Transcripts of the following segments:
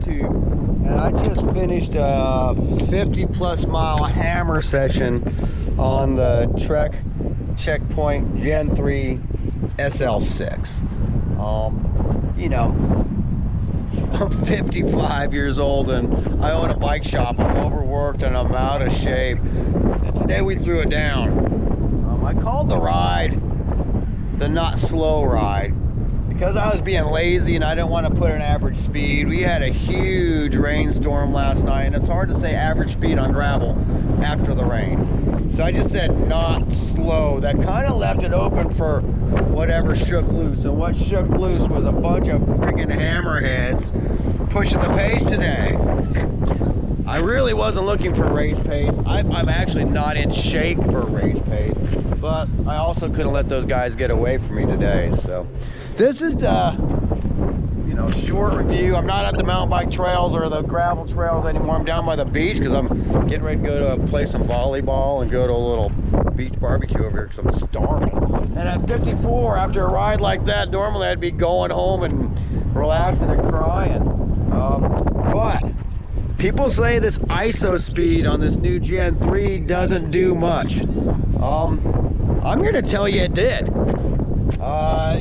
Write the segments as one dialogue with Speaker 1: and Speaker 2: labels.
Speaker 1: YouTube, and I just finished a 50+ mile hammer session on the Trek Checkpoint Gen 3 SL6. You know, I'm 55 years old and I own a bike shop. I'm overworked and I'm out of shape. And today we threw it down. I called the ride the not slow ride because I was being lazy and I didn't want to put an average speed. We had a huge rainstorm last night and it's hard to say average speed on gravel after the rain. So I just said not slow. That kind of left it open for whatever shook loose. And what shook loose was a bunch of freaking hammerheads pushing the pace today. I really wasn't looking for race pace. I'm actually not in shape for race pace, but I also couldn't let those guys get away from me today. So this is the, you know, short review. I'm not at the mountain bike trails or the gravel trails anymore. I'm down by the beach because I'm getting ready to go to play some volleyball and go to a little beach barbecue over here because I'm starving. And at 54, after a ride like that, normally I'd be going home and relaxing and crying. But people say this ISOSpeed on this new Gen 3 doesn't do much. I'm here to tell you it did.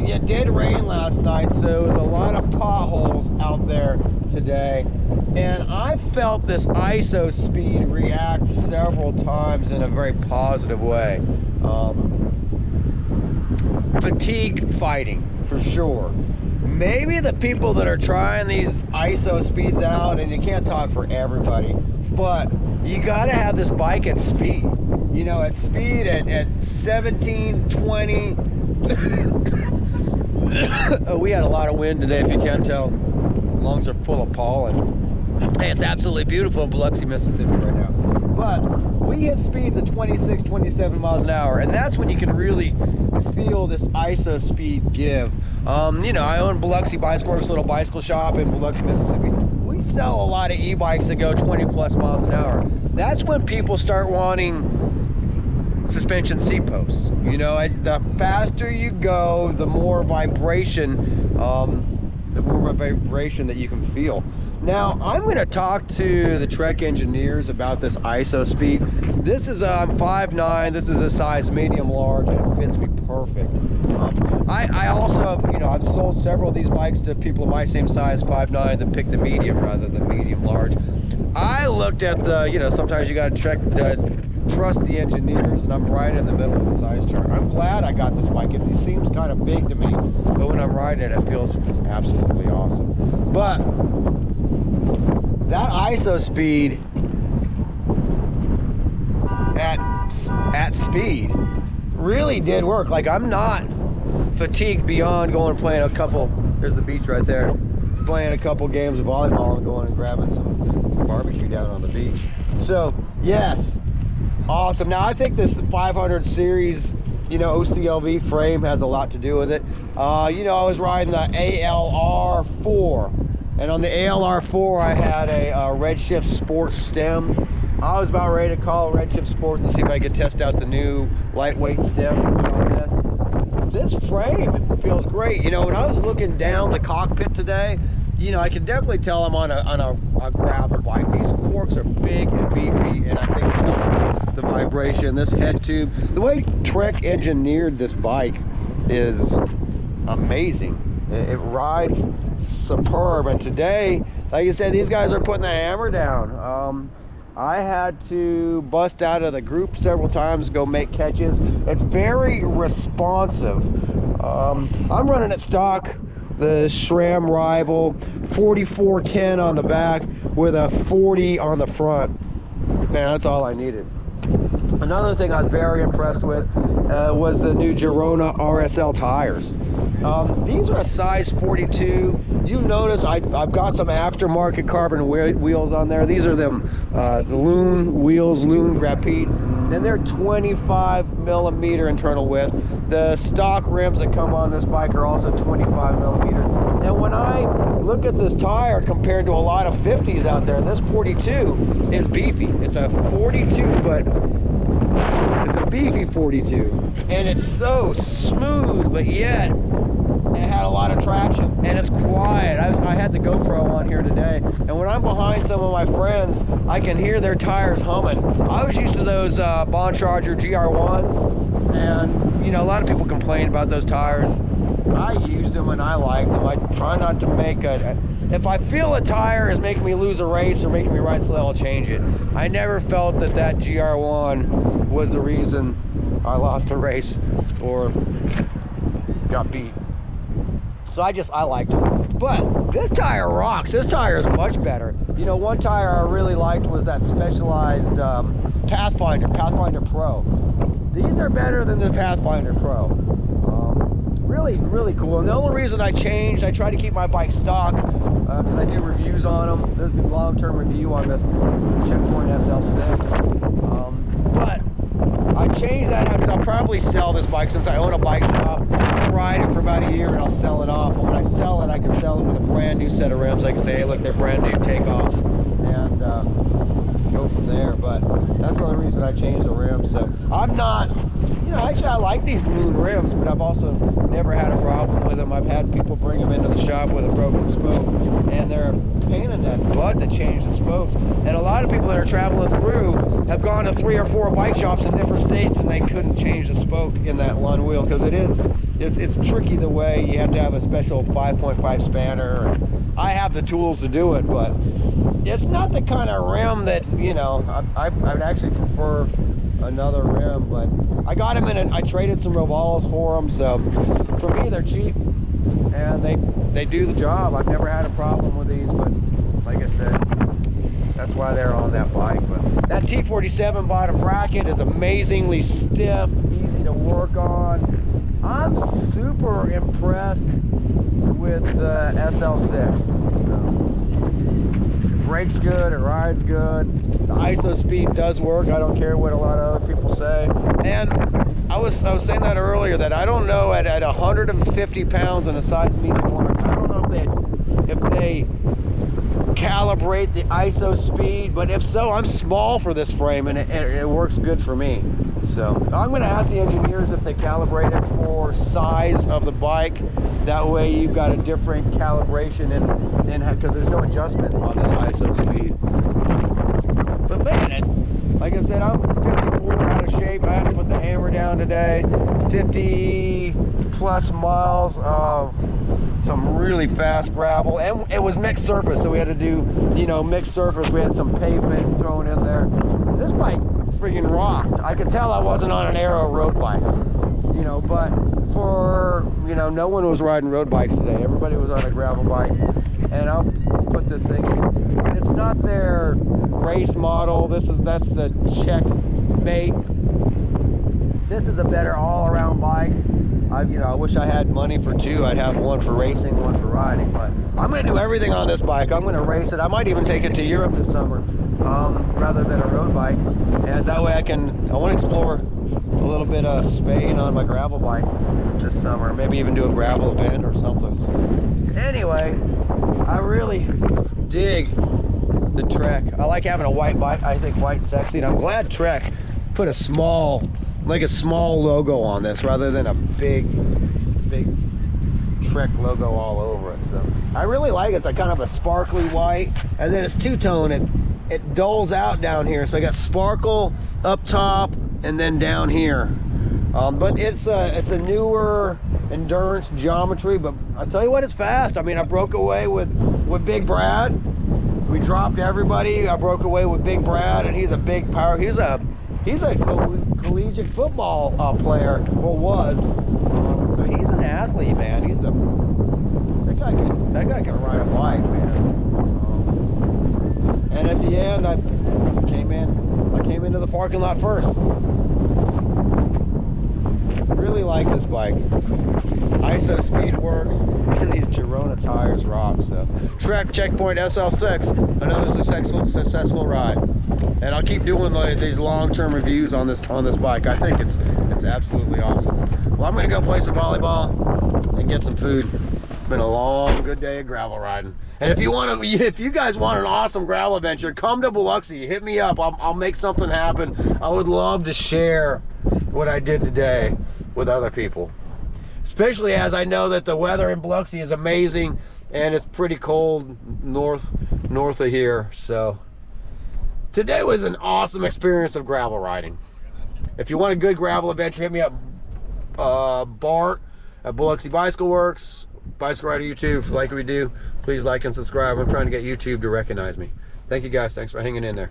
Speaker 1: It did rain last night, so there was a lot of potholes out there today. And I felt this ISOSpeed react several times in a very positive way. Fatigue fighting, for sure. Maybe the people that are trying these ISOSpeeds out, and you can't talk for everybody, but you gotta have this bike at speed. You know, at speed at 17, 20. Oh, we had a lot of wind today, if you can't tell. Lungs are full of pollen. Hey, it's absolutely beautiful in Biloxi, Mississippi right now. But we hit speeds of 26, 27 miles an hour, and that's when you can really feel this ISOSpeed give. You know, I own Biloxi Bicycle Works, little bicycle shop in Biloxi, Mississippi. We sell a lot of e-bikes that go 20+ miles an hour. That's when people start wanting suspension seat posts. You know, the faster you go, the more vibration, that you can feel. Now, I'm going to talk to the Trek engineers about this ISOSpeed. This is, I'm 5'9", this is a size medium large, and it fits me perfect. I also, you know, I've sold several of these bikes to people of my same size, 5'9", that pick the medium rather than medium large. I looked at the, you know, sometimes you got to trust the engineers, and I'm right in the middle of the size chart. I'm glad I got this bike. It seems kind of big to me, but when I'm riding it, it feels absolutely awesome. But that ISOSpeed at speed really did work. Like, I'm not fatigued beyond going and playing a couple, there's the beach right there, playing a couple games of volleyball and going and grabbing some barbecue down on the beach. So yes, awesome. Now I think this 500 series, you know, OCLV frame has a lot to do with it. You know, I was riding the ALR4, and on the ALR4 I had a Redshift Sports stem. I was about ready to call Redshift Sports to see if I could test out the new lightweight stem on this. This frame feels great. You know, when I was looking down the cockpit today, you know, I can definitely tell I'm on a gravel bike. These forks are big and beefy, and I think the vibration, this head tube, the way Trek engineered this bike is amazing. It rides superb, and today, like I said, these guys are putting the hammer down. I had to bust out of the group several times, go make catches. It's very responsive. I'm running at stock, the SRAM Rival 4410 on the back with a 40 on the front. Man, that's all I needed. Another thing I was very impressed with was the new Girona RSL tires. These are a size 42. You notice I've got some aftermarket carbon wheels on there. These are them Loon wheels, Loon Grapettes. And they're 25mm internal width. The stock rims that come on this bike are also 25mm. And when I look at this tire compared to a lot of 50s out there, this 42 is beefy. It's a 42, but it's a beefy 42. And it's so smooth, but yet it had a lot of traction, and it's quiet. I had the GoPro on here today, and when behind some of my friends, I can hear their tires humming. I was used to those Bond Charger GR1s, and you know, a lot of people complain about those tires. I used them and I liked them. I try not to make if I feel a tire is making me lose a race or making me ride slow, I'll change it. I never felt that GR1 was the reason I lost a race or got beat. So I liked it. But this tire rocks. This tire is much better. You know, one tire I really liked was that Specialized Pathfinder Pro. These are better than the Pathfinder Pro. Really cool. And the only reason I changed, I try to keep my bike stock because I do reviews on them. This is a long-term review on this Checkpoint SL6. But I changed that out because I'll probably sell this bike since I own a bike shop. I'll ride it for about a year and I'll sell it off. And when I sell it, I can sell it with a brand new set of rims. I can say, hey, look, they're brand new takeoffs, and go from there. But that's the only reason I changed the rims. So I'm not, you know, actually I like these Loon rims, but I've also never had a problem with them. I've had people bring them into the shop with a broken spoke, and they're a pain in the butt to change the spokes. And a lot of people that are traveling through have gone to 3 or 4 bike shops in different states, and they couldn't change the spoke in that Lund wheel because it's tricky the way you have to have a special 5.5 spanner. I have the tools to do it, but it's not the kind of rim that, you know, I would actually prefer another rim. But I got them I traded some Rovalos for them, so for me they're cheap and they do the job. I've never had a problem with these, but like I said, that's why they're on that bike. But that T47 bottom bracket is amazingly stiff, easy to work on. I'm super impressed with the SL6. So, it brakes good, it rides good. The ISOSpeed does work. I don't care what a lot of other people say. And I was saying that earlier, that I don't know at 150 pounds in a size medium large, I don't know if they calibrate the ISOSpeed, but if so, I'm small for this frame and it works good for me. So I'm going to ask the engineers if they calibrate it for size of the bike. That way you've got a different calibration because there's no adjustment on this ISOSpeed. But man, like I said, I'm 54, out of shape. I had to put the hammer down today. 50 plus miles of some really fast gravel, and it was mixed surface, so we had to do, you know, mixed surface. We had some pavement thrown in there. This bike freaking rocked. I could tell I wasn't on an aero road bike, you know, but for, you know, no one was riding road bikes today. Everybody was on a gravel bike. And I'll put this thing, it's not their race model. That's the Checkmate. This is a better all-around bike. I wish I had money for 2. I'd have one for racing, one for riding, but I'm going to do everything on this bike. I'm going to race it. I might even take it to Europe this summer, rather than a road bike. And that way I want to explore a little bit of Spain on my gravel bike this summer. Maybe even do a gravel event or something. So, anyway, I really dig the Trek. I like having a white bike. I think white's sexy, and I'm glad Trek put a small logo on this rather than a big Trek logo all over it. So I really like it. It's like kind of a sparkly white, and then it's two-tone. It doles out down here, so I got sparkle up top and then down here. But it's a newer endurance geometry, but I tell you what, it's fast. I mean, I broke away with Big Brad. So we dropped everybody. I broke away with Big Brad, and he's a big power. He's a collegiate football player, or was. So he's an athlete, man. That guy can ride a bike, man. And at the end, I came into the parking lot first. Really like this bike. ISOSpeed works, and these Girona tires rock. So Trek Checkpoint SL6, another successful ride. And I'll keep doing these long-term reviews on this bike. I think it's absolutely awesome. Well, I'm gonna go play some volleyball and get some food. It's been a long, good day of gravel riding. And if you guys want an awesome gravel adventure, come to Biloxi. Hit me up. I'll make something happen. I would love to share what I did today with other people, especially as I know that the weather in Biloxi is amazing, and it's pretty cold north of here. So today was an awesome experience of gravel riding. If you want a good gravel adventure, hit me up, Bart at Biloxi Bicycle Works, Bicycle Rider YouTube. If you like what we do, please like and subscribe. I'm trying to get YouTube to recognize me. Thank you guys. Thanks for hanging in there.